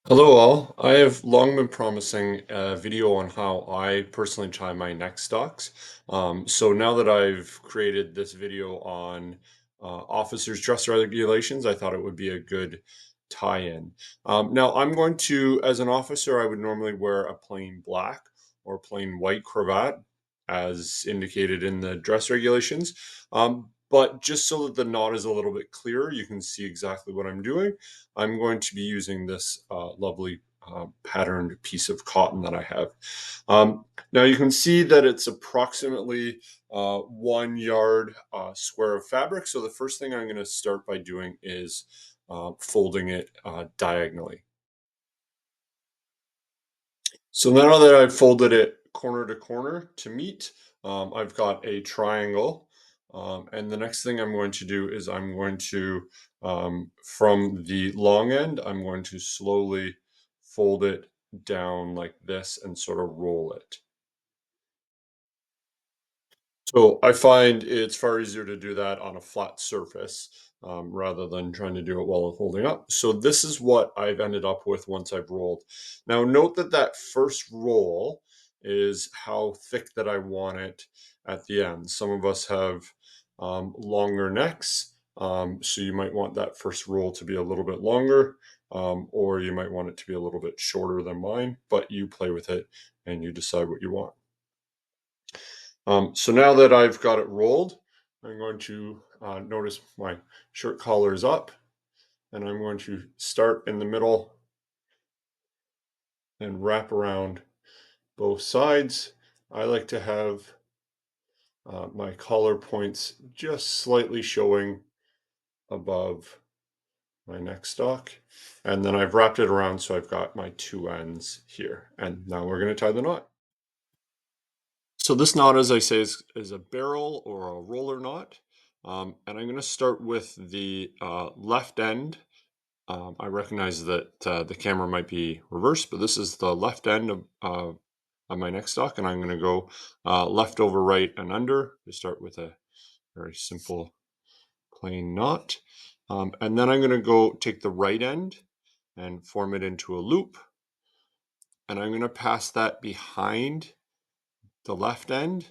Hello all. I have long been promising a video on how I personally tie my neck stocks. So now that I've created this video on officers' dress regulations, I thought it would be a good tie-in. Now I'm going to, as an officer, I would normally wear a plain black or plain white cravat, as indicated in the dress regulations. But just so that the knot is a little bit clearer, you can see exactly what I'm doing. I'm going to be using this lovely patterned piece of cotton that I have. Now you can see that it's approximately 1 yard square of fabric. So the first thing I'm going to start by doing is folding it diagonally. So now that I've folded it corner to corner to meet, I've got a triangle. And the next thing I'm going to do is I'm going to, from the long end, I'm going to slowly fold it down like this and sort of roll it. So I find it's far easier to do that on a flat surface rather than trying to do it while holding up. So this is what I've ended up with once I've rolled. Now note that that first roll is how thick that I want it at the end. Some of us have longer necks, so you might want that first roll to be a little bit longer, or you might want it to be a little bit shorter than mine, but you play with it and you decide what you want. So now that I've got it rolled, I'm going to notice my shirt collar is up, and I'm going to start in the middle and wrap around both sides. I like to have my collar points just slightly showing above my neck stock. And then I've wrapped it around so I've got my two ends here. And now we're going to tie the knot. So this knot, as I say, is a barrel or a roller knot. And I'm going to start with the left end. I recognize that the camera might be reversed, but this is the left end of my neck stock, and I'm going to go left over right and under to start with a very simple plain knot. And then I'm going to go take the right end and form it into a loop. And I'm going to pass that behind the left end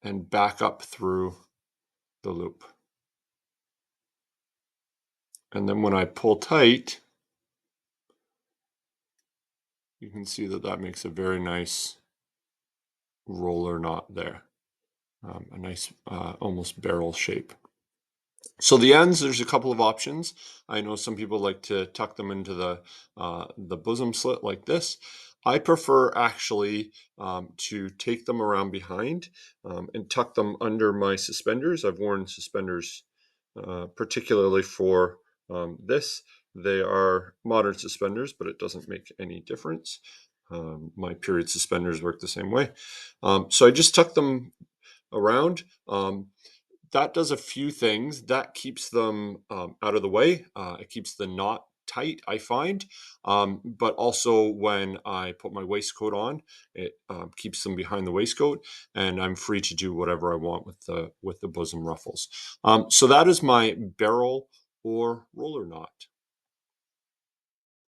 and back up through the loop. And then when I pull tight, you can see that that makes a very nice roller knot there. A nice almost barrel shape. So the ends, there's a couple of options. I know some people like to tuck them into the bosom slit like this. I prefer actually to take them around behind and tuck them under my suspenders. I've worn suspenders particularly for this. They are modern suspenders, but it doesn't make any difference. My period suspenders work the same way. So I just tuck them around. That does a few things. That keeps them out of the way. It keeps the knot tight, I find. But also when I put my waistcoat on, it keeps them behind the waistcoat, and I'm free to do whatever I want with the bosom ruffles. So that is my barrel or roller knot.